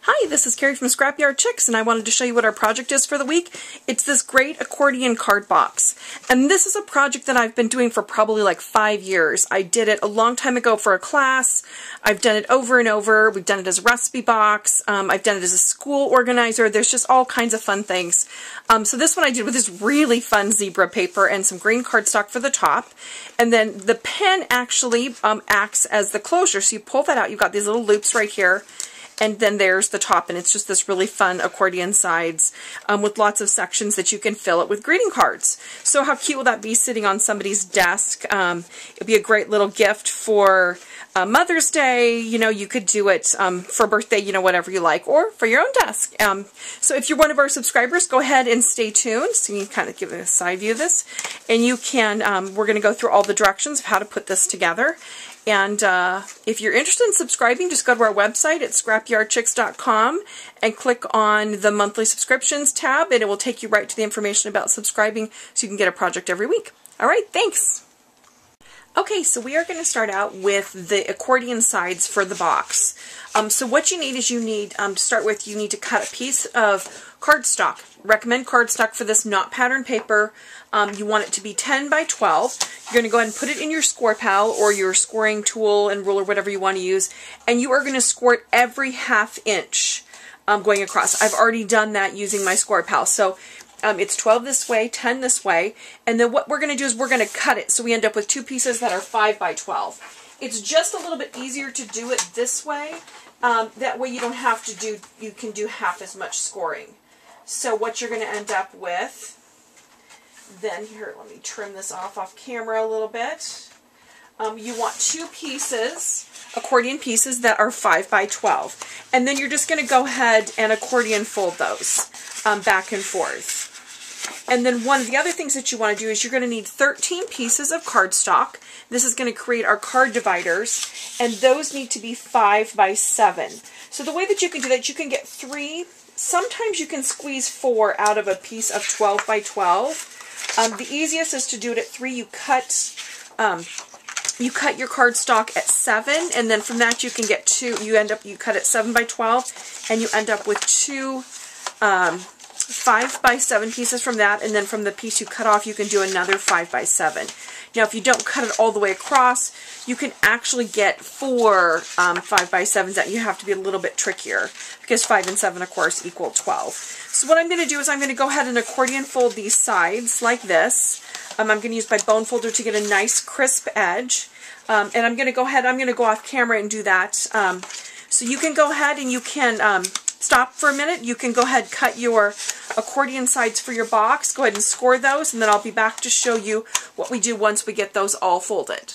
Hi, this is Carrie from Scrapyard Chicks, and I wanted to show you what our project is for the week. It's this great accordion card box. And this is a project that I've been doing for probably like 5 years. I did it a long time ago for a class. I've done it over and over. We've done it as a recipe box. I've done it as a school organizer. There's just all kinds of fun things. So this one I did with this really fun zebra paper and some green cardstock for the top. And then the pen actually acts as the closure. So you pull that out. You've got these little loops right here. And then there's the top, and it's just this really fun accordion sides with lots of sections that you can fill it with greeting cards. So how cute will that be sitting on somebody's desk? It'd be a great little gift for Mother's Day. You know, you could do it for birthday, you know, whatever you like, or for your own desk. So if you're one of our subscribers, go ahead and stay tuned. So you can kind of give it a side view of this. And you can, we're going to go through all the directions of how to put this together. And if you're interested in subscribing, just go to our website at scrapyardchicks.com and click on the monthly subscriptions tab, and it will take you right to the information about subscribing so you can get a project every week. All right, thanks. Okay, so we are going to start out with the accordion sides for the box. So what you need is you need, to start with, you need to cut a piece of cardstock. Recommend cardstock for this, not pattern paper. You want it to be 10 by 12. You're going to go ahead and put it in your score pal or your scoring tool and ruler, whatever you want to use, and you are going to score it every ½ inch going across. I've already done that using my score pal. So it's 12 this way, 10 this way, and then what we're going to do is we're going to cut it so we end up with two pieces that are 5 by 12. It's just a little bit easier to do it this way. That way you don't have to do, you can do half as much scoring. So what you're going to end up with, then here, let me trim this off camera a little bit. You want two pieces, accordion pieces that are 5 by 12. And then you're just going to go ahead and accordion fold those back and forth. And then one of the other things that you want to do is you're going to need 13 pieces of cardstock. This is going to create our card dividers, and those need to be 5 by 7. So the way that you can do that, you can get 3. Sometimes you can squeeze 4 out of a piece of 12 by 12. The easiest is to do it at 3. You cut your cardstock at 7, and then from that you can get 2. You cut it 7 by 12, and you end up with 2 5 by 7 pieces from that, and then from the piece you cut off you can do another 5 by 7. Now if you don't cut it all the way across, you can actually get 4 5 by 7s that you have to be a little bit trickier, because 5 and 7 of course equal 12. So what I'm going to do is I'm going to go ahead and accordion fold these sides like this. I'm going to use my bone folder to get a nice crisp edge, and I'm going to go ahead, I'm going to go off camera and do that. So you can go ahead and you can stop for a minute. You can go ahead, cut your accordion sides for your box, go ahead and score those, and then I'll be back to show you what we do once we get those all folded.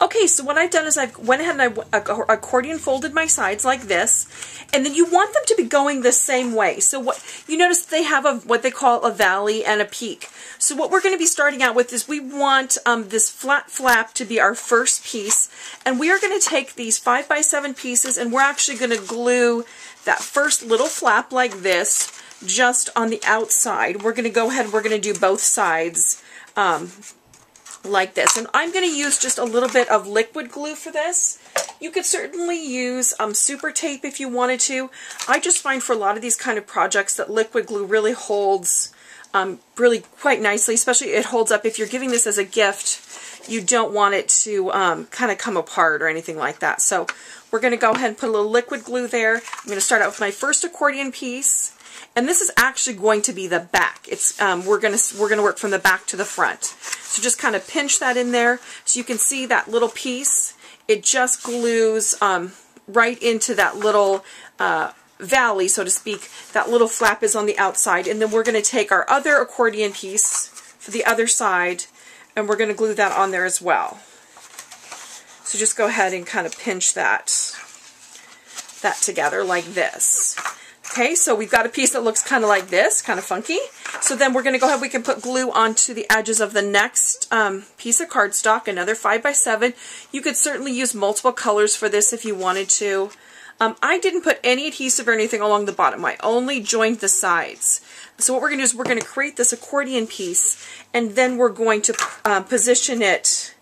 Okay, so what I've done is I've went ahead and I accordion folded my sides like this, and then you want them to be going the same way. So what you notice, they have what they call a valley and a peak. So what we're going to be starting out with is we want this flat flap to be our first piece, and we are going to take these 5 by 7 pieces, and we're actually going to glue that first little flap like this just on the outside. We're going to go ahead, we're going to do both sides like this. And I'm going to use just a little bit of liquid glue for this. You could certainly use super tape if you wanted to. I just find for a lot of these kind of projects that liquid glue really holds really quite nicely, especially it holds up. If you're giving this as a gift, you don't want it to kind of come apart or anything like that. So we're going to go ahead and put a little liquid glue there. I'm going to start out with my first accordion piece. And this is actually going to be the back. It's we're gonna work from the back to the front. So just kind of pinch that in there, so you can see that little piece. It just glues right into that little valley, so to speak. That little flap is on the outside, and then we're going to take our other accordion piece for the other side, and we're going to glue that on there as well. So just go ahead and kind of pinch that together like this. Okay, so we've got a piece that looks kind of like this, kind of funky. So then we're going to go ahead, we can put glue onto the edges of the next piece of cardstock, another 5 by 7. You could certainly use multiple colors for this if you wanted to. I didn't put any adhesive or anything along the bottom. I only joined the sides. So what we're going to do is we're going to create this accordion piece, and then we're going to position it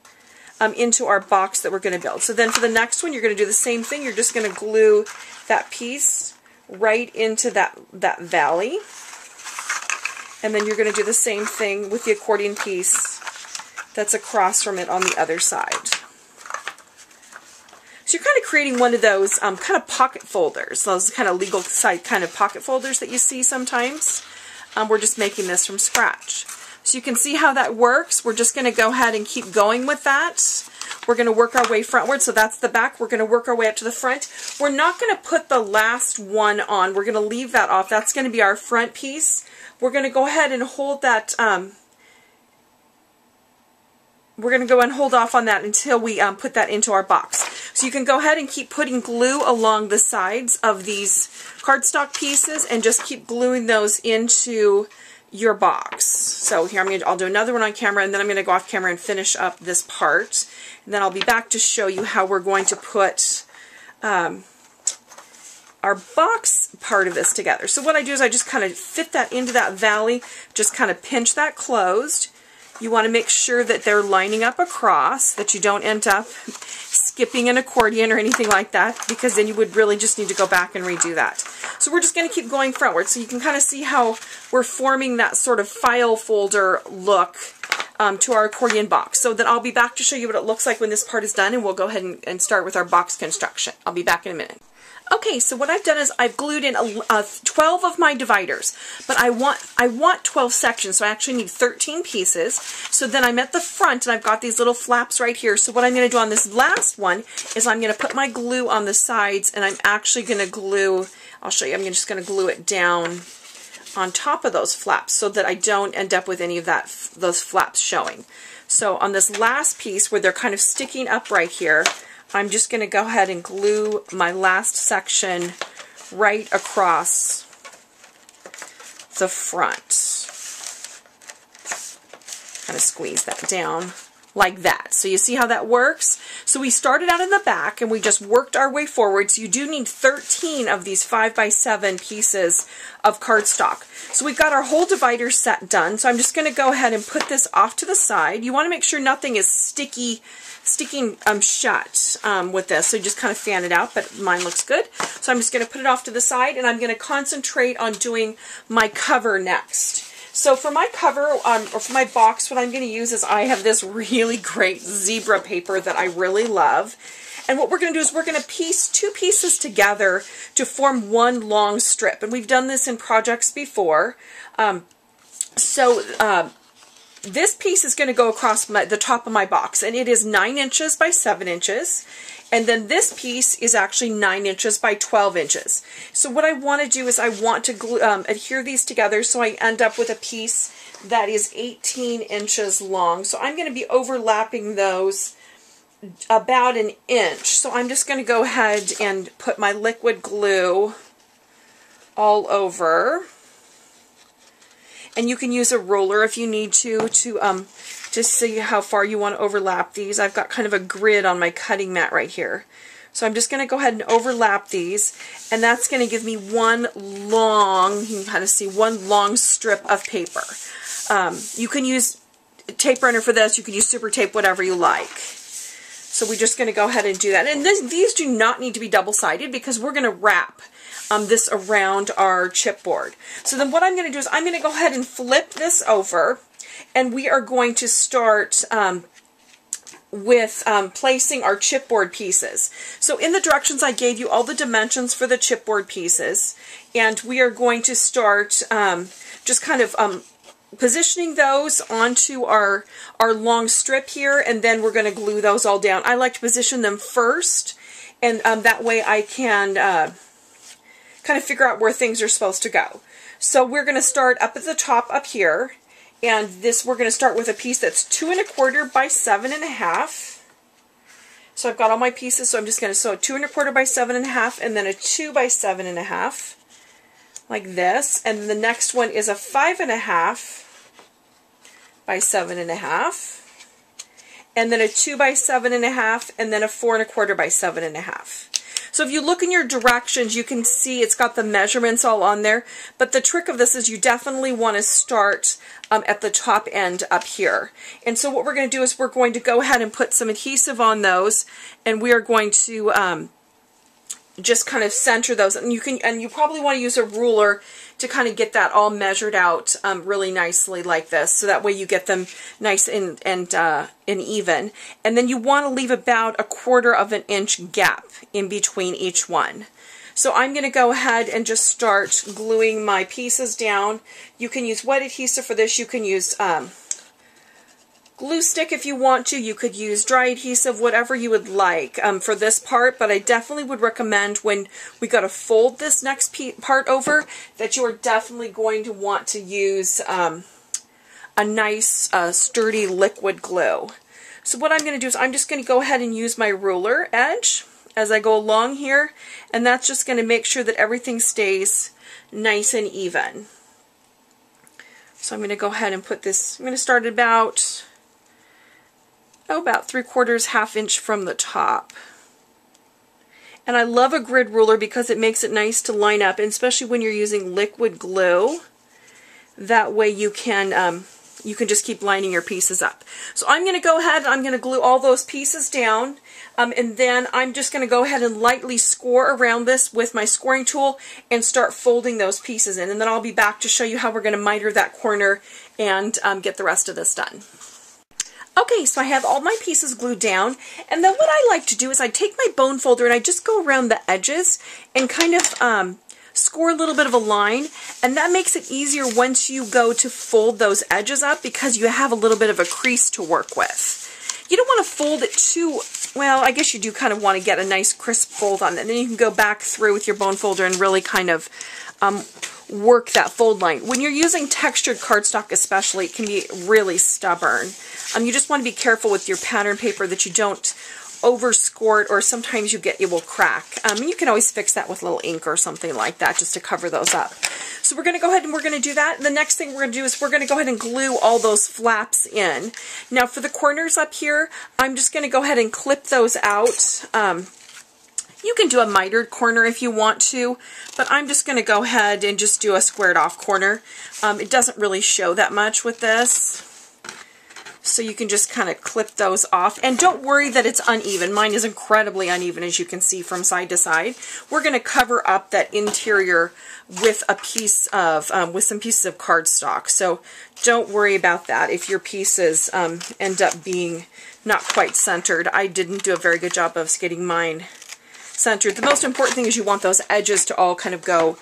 into our box that we're going to build. So then for the next one, you're going to do the same thing. You're just going to glue that piece right into that valley. And then you're going to do the same thing with the accordion piece that's across from it on the other side. So you're kind of creating one of those kind of pocket folders, those kind of legal side kind of pocket folders that you see sometimes. We're just making this from scratch. So you can see how that works. We're just going to go ahead and keep going with that. We're going to work our way frontward. So that's the back. We're going to work our way up to the front. We're not going to put the last one on. We're going to leave that off. That's going to be our front piece. We're going to go ahead and hold that, we're going to go and hold off on that until we put that into our box. So you can go ahead and keep putting glue along the sides of these cardstock pieces and just keep gluing those into your box. So here I'll do another one on camera, and then I'm going to go off camera and finish up this part. And then I'll be back to show you how we're going to put our box part of this together. So what I do is I just kind of fit that into that valley, just kind of pinch that closed. You want to make sure that they're lining up across, that you don't end up skipping an accordion or anything like that, because then you would really just need to go back and redo that. So we're just going to keep going frontward. So you can kind of see how we're forming that sort of file folder look to our accordion box. So then I'll be back to show you what it looks like when this part is done, and we'll go ahead and start with our box construction. I'll be back in a minute. Okay, so what I've done is I've glued in 12 of my dividers, but I want 12 sections, so I actually need 13 pieces. So then I'm at the front, and I've got these little flaps right here. So what I'm going to do on this last one is I'm going to put my glue on the sides, and I'm actually going to glue, I'll show you, I'm just going to glue it down on top of those flaps so that I don't end up with any of those flaps showing. So on this last piece where they're kind of sticking up right here, I'm just going to go ahead and glue my last section right across the front. Kind of squeeze that down like that. So you see how that works? So we started out in the back and we just worked our way forward. So you do need 13 of these 5x7 pieces of cardstock. So we've got our whole divider set done. So I'm just going to go ahead and put this off to the side. You want to make sure nothing is sticking shut with this, so just kind of fan it out, but mine looks good. So I'm just going to put it off to the side, and I'm going to concentrate on doing my cover next. So for my cover, or for my box, what I'm going to use is I have this really great zebra paper that I really love. And what we're going to do is we're going to piece two pieces together to form one long strip. And we've done this in projects before. This piece is going to go across the top of my box, and it is 9 inches by 7 inches. And then this piece is actually 9 inches by 12 inches. So what I want to do is I want to glue, adhere these together so I end up with a piece that is 18 inches long. So I'm going to be overlapping those about an inch. So I'm just going to go ahead and put my liquid glue all over. And you can use a ruler if you need to see how far you want to overlap these. I've got kind of a grid on my cutting mat right here. So I'm just going to go ahead and overlap these, and that's going to give me one long, you can kind of see, one long strip of paper. You can use tape runner for this, you can use super tape, whatever you like. So we're just going to go ahead and do that. And these do not need to be double-sided because we're going to wrap this around our chipboard. So then what I'm going to do is I'm going to go ahead and flip this over, and we are going to start with placing our chipboard pieces. So in the directions I gave you all the dimensions for the chipboard pieces, and we are going to start just kind of positioning those onto our long strip here, and then we're going to glue those all down. I like to position them first, and that way I can kind of figure out where things are supposed to go. So we're going to start up at the top up here, and this we're going to start with a piece that's 2 1/4 by 7 1/2. So I've got all my pieces, so I'm just going to sew 2 1/4 by 7 1/2, and then a 2 by 7 1/2, like this. And then the next one is a 5 1/2 by 7 1/2, and then a 2 by 7 1/2, and then a 4 1/4 by 7 1/2. So if you look in your directions, you can see it's got the measurements all on there. But the trick of this is you definitely want to start at the top end up here. And so what we're going to do is we're going to go ahead and put some adhesive on those, and we are going to just kind of center those. And you probably want to use a ruler to kind of get that all measured out really nicely like this, so that way you get them nice and even. And then you want to leave about 1/4 of an inch gap in between each one. So I'm going to go ahead and just start gluing my pieces down. You can use wet adhesive for this. You can use glue stick if you want to. You could use dry adhesive, whatever you would like for this part, but I definitely would recommend when we got to fold this next part over that you are definitely going to want to use a nice sturdy liquid glue. So what I'm going to do is I'm just going to go ahead and use my ruler edge as I go along here, and that's just going to make sure that everything stays nice and even. So I'm going to go ahead and put this, I'm going to start at about 3/4, ½ inch from the top. And I love a grid ruler because it makes it nice to line up, and especially when you're using liquid glue. That way you can just keep lining your pieces up. So I'm going to go ahead and I'm going to glue all those pieces down, and then I'm just going to go ahead and lightly score around this with my scoring tool and start folding those pieces in. And then I'll be back to show you how we're going to miter that corner and get the rest of this done. Okay, so I have all my pieces glued down, and then what I like to do is I take my bone folder and I just go around the edges and kind of score a little bit of a line, and that makes it easier once you go to fold those edges up because you have a little bit of a crease to work with. You don't want to fold it too, well, I guess you do kind of want to get a nice crisp fold on it, and then you can go back through with your bone folder and really kind of work that fold line. When you're using textured cardstock especially, it can be really stubborn. You just want to be careful with your pattern paper that you don't over-score it, or sometimes it will crack. And you can always fix that with a little ink or something like that just to cover those up. So we're going to go ahead and we're going to do that. The next thing we're going to do is we're going to go ahead and glue all those flaps in. Now for the corners up here, I'm just going to go ahead and clip those out. You can do a mitered corner if you want to, but I'm just going to go ahead and just do a squared off corner. It doesn't really show that much with this. So you can just kind of clip those off. And don't worry that it's uneven. Mine is incredibly uneven, as you can see from side to side. We're going to cover up that interior with a piece of, with some pieces of cardstock. So don't worry about that if your pieces end up being not quite centered. I didn't do a very good job of getting mine centered. The most important thing is you want those edges to all kind of go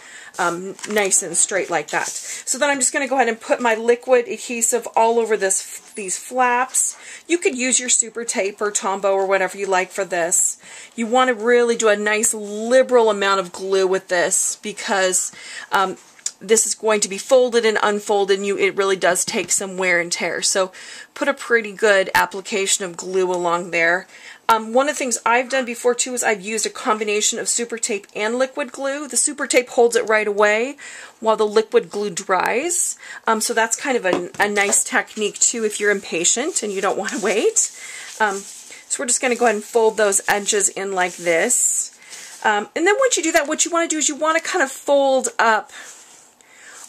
nice and straight like that. So then I'm just going to go ahead and put my liquid adhesive all over these flaps. You could use your super tape or Tombow or whatever you like for this. You want to really do a nice liberal amount of glue with this because this is going to be folded and unfolded, and it really does take some wear and tear. So put a pretty good application of glue along there. One of the things I've done before too is I've used a combination of super tape and liquid glue. The super tape holds it right away while the liquid glue dries. So that's kind of a nice technique too if you're impatient and you don't want to wait. So we're just going to go ahead and fold those edges in like this. And then once you do that, what you want to do is you want to kind of fold up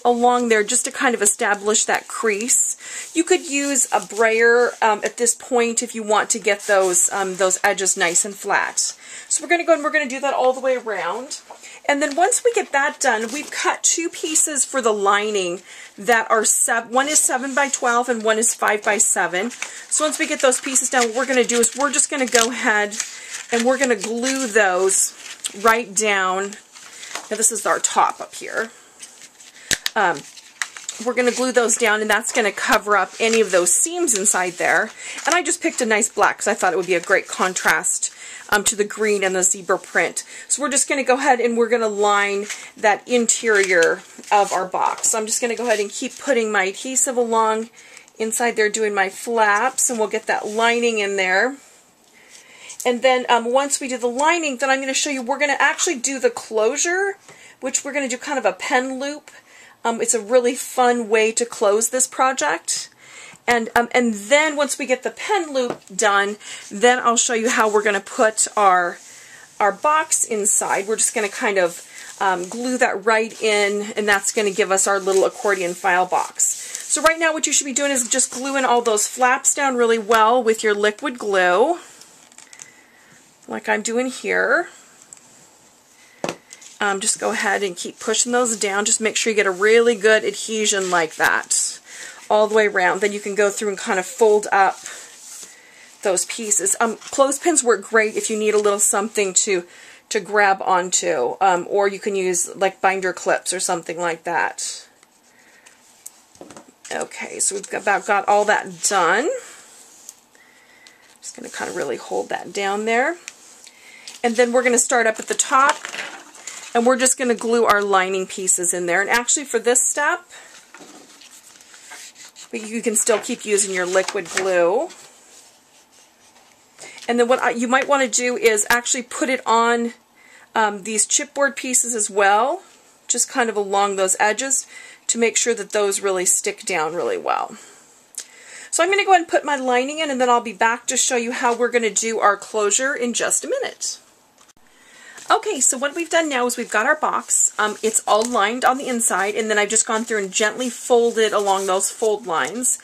along there just to kind of establish that crease. You could use a brayer at this point if you want to get those edges nice and flat. So we're going to go and we're going to do that all the way around. And then once we get that done, we've cut two pieces for the lining that are, one is 7 by 12 and one is 5 by 7. So once we get those pieces done, what we're going to do is we're just going to go ahead and we're going to glue those right down. Now this is our top up here. We're going to glue those down, and that's going to cover up any of those seams inside there. And I just picked a nice black because I thought it would be a great contrast to the green and the zebra print. So we're just going to go ahead and we're going to line that interior of our box. So I'm just going to go ahead and keep putting my adhesive along inside there, doing my flaps, and we'll get that lining in there. And then once we do the lining, then I'm going to show you, we're going to actually do the closure, which we're going to do kind of a pen loop. It's a really fun way to close this project. And then once we get the pen loop done, then I'll show you how we're going to put our our box inside, we're just going to kind of glue that right in, and that's going to give us our little accordion file box. So right now what you should be doing is just gluing all those flaps down really well with your liquid glue, like I'm doing here. Just go ahead and keep pushing those down. Just make sure you get a really good adhesion like that all the way around. Then you can go through and kind of fold up those pieces. Clothespins work great if you need a little something to grab onto, or you can use like binder clips or something like that. Okay, so we've about got all that done. Just going to kind of really hold that down there. And then we're going to start up at the top, and we're just going to glue our lining pieces in there. And actually for this step, but you can still keep using your liquid glue. And then what you might want to do is actually put it on these chipboard pieces as well, just kind of along those edges to make sure that those really stick down really well. So I'm going to go ahead and put my lining in, and then I'll be back to show you how we're going to do our closure in just a minute. Okay, so what we've done now is we've got our box. It's all lined on the inside, and then I've just gone through and gently folded along those fold lines.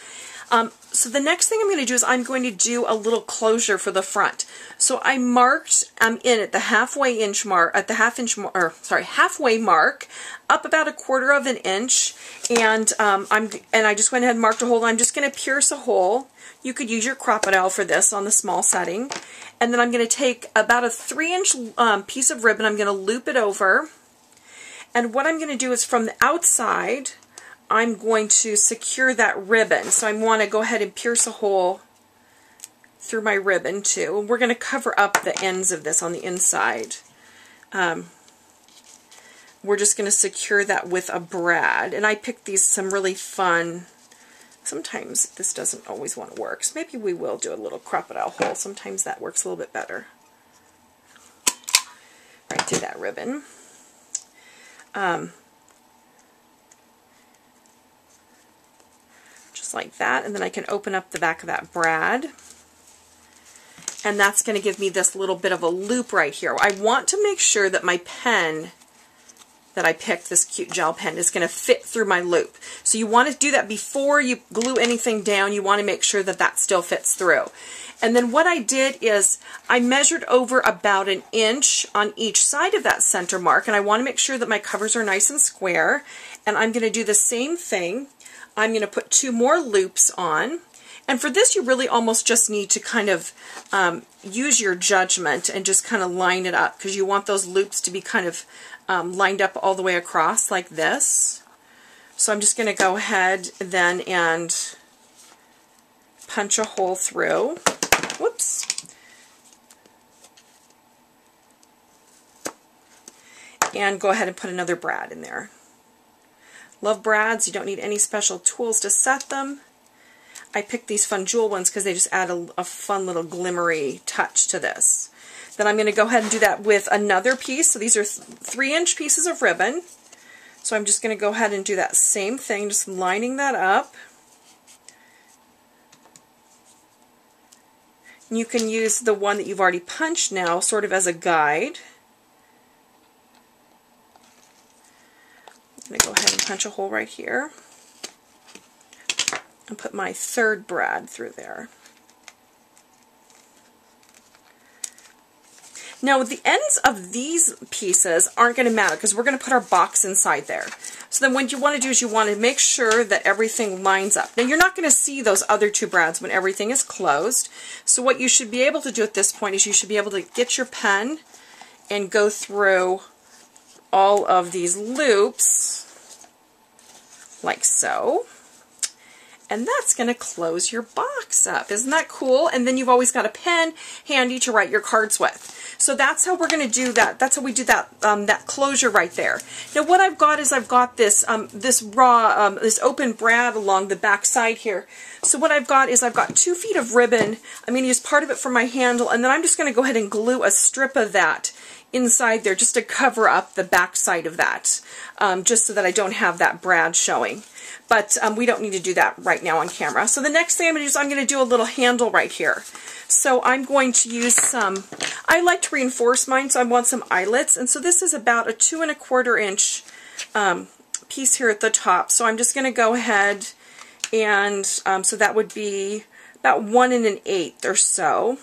So the next thing I'm going to do is I'm going to do a little closure for the front. So I marked in at the halfway mark, up about 1/4 of an inch, and I just went ahead and marked a hole. I'm just going to pierce a hole. You could use your crocodile for this on the small setting. And then I'm going to take about a 3-inch piece of ribbon. I'm going to loop it over. And what I'm going to do is from the outside, I'm going to secure that ribbon. So I want to go ahead and pierce a hole through my ribbon too. And we're going to cover up the ends of this on the inside. We're just going to secure that with a brad. And I picked some really fun, sometimes this doesn't always want to work. So maybe we will do a little crocodile hole. Sometimes that works a little bit better. Right through that ribbon. Just like that, and then I can open up the back of that brad, and that's going to give me this little bit of a loop right here. I want to make sure that my pen that I picked, this cute gel pen, is going to fit through my loop. So you want to do that before you glue anything down. You want to make sure that that still fits through. And then what I did is I measured over about 1 inch on each side of that center mark, and I want to make sure that my covers are nice and square. And I'm going to do the same thing. I'm going to put 2 more loops on. And for this, you really almost just need to kind of use your judgment and just kind of line it up, because you want those loops to be kind of lined up all the way across like this. So I'm just going to go ahead then and punch a hole through. Whoops. And go ahead and put another brad in there. Love brads. You don't need any special tools to set them. I picked these fun jewel ones because they just add a fun little glimmery touch to this. Then I'm going to go ahead and do that with another piece. So these are 3-inch pieces of ribbon. So I'm just going to go ahead and do that same thing, just lining that up. And you can use the one that you've already punched now sort of as a guide. I'm going to go ahead and punch a hole right here and put my 3rd brad through there. Now the ends of these pieces aren't going to matter because we're going to put our box inside there. So then what you want to do is you want to make sure that everything lines up. Now you're not going to see those other 2 brads when everything is closed. So what you should be able to do at this point is you should be able to get your pen and go through all of these loops like so. And that's going to close your box up. Isn't that cool? And then you've always got a pen handy to write your cards with. So that's how we're going to do that. That's how we do that that closure right there. Now what I've got is I've got this this open brad along the back side here. So what I've got is I've got 2 feet of ribbon. I'm going to use part of it for my handle, and then I'm just going to go ahead and glue a strip of that inside there just to cover up the back side of that, just so that I don't have that brad showing. But we don't need to do that right now on camera. So the next thing I'm going to do is I'm going to do a little handle right here. So I'm going to use I I like to reinforce mine, so I want some eyelets. And so this is about a 2 1/4 inch piece here at the top. So I'm just going to go ahead and, so that would be about 1 1/8 or so.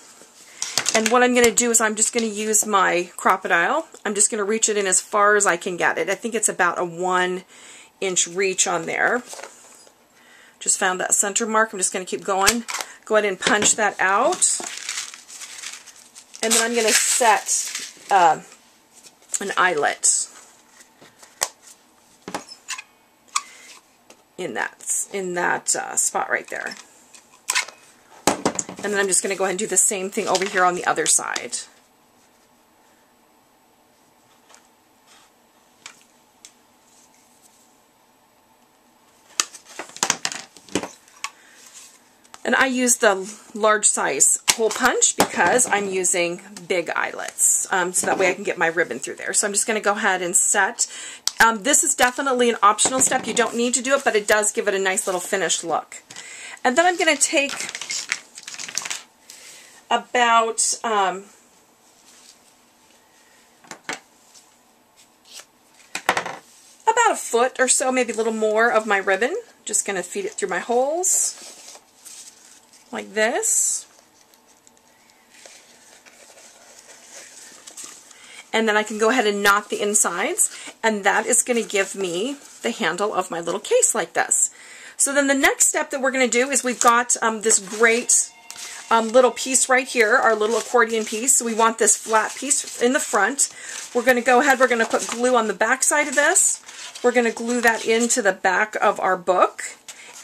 And what I'm going to do is I'm just going to use my Crop-A-Dile. I'm just going to reach it in as far as I can get it. I think it's about a 1 inch reach on there. Just found that center mark. I'm just going to keep going. Go ahead and punch that out. And then I'm going to set an eyelet in that spot right there. And then I'm just going to go ahead and do the same thing over here on the other side. And I use the large size hole punch because I'm using big eyelets, so that way I can get my ribbon through there. So I'm just going to go ahead and set. This is definitely an optional step. You don't need to do it, but it does give it a nice little finished look. And then I'm going to take about a foot or so, maybe a little more of my ribbon. Just going to feed it through my holes like this. And then I can go ahead and knot the insides, and that is going to give me the handle of my little case like this. So then the next step that we're going to do is we've got this great little piece right here, our little accordion piece. So we want this flat piece in the front. We're going to go ahead, we're going to put glue on the back side of this. We're going to glue that into the back of our book.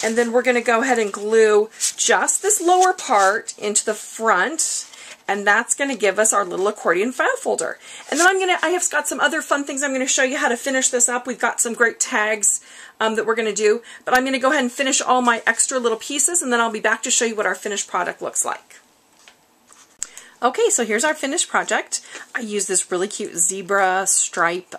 And then we're going to go ahead and glue just this lower part into the front. And that's going to give us our little accordion file folder. And then I have got some other fun things I'm going to show you how to finish this up. We've got some great tags that we're going to do. But I'm going to go ahead and finish all my extra little pieces, and then I'll be back to show you what our finished product looks like. Okay, so here's our finished project. I use this really cute zebra stripe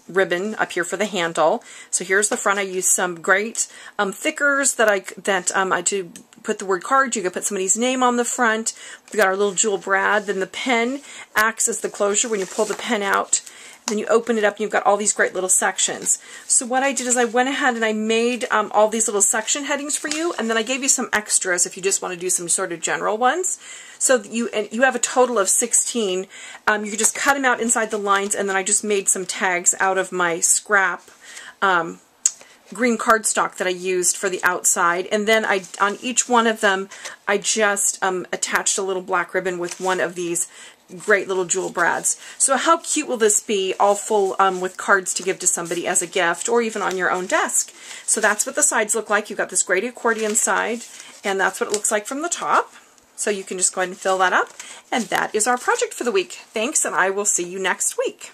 ribbon up here for the handle. So here's the front. I use some great thickers that I do put the word card. You can put somebody's name on the front. We've got our little jewel brad. Then the pen acts as the closure when you pull the pen out. Then you open it up and you've got all these great little sections. So what I did is I went ahead and I made all these little section headings for you, and then I gave you some extras if you just want to do some sort of general ones. So you have a total of 16. You can just cut them out inside the lines, and then I just made some tags out of my scrap green cardstock that I used for the outside. And then on each one of them, I just attached a little black ribbon with one of these great little jewel brads. So how cute will this be, all full with cards to give to somebody as a gift, or even on your own desk. So that's what the sides look like. You've got this great accordion side, and that's what it looks like from the top. So you can just go ahead and fill that up, and that is our project for the week. Thanks, and I will see you next week.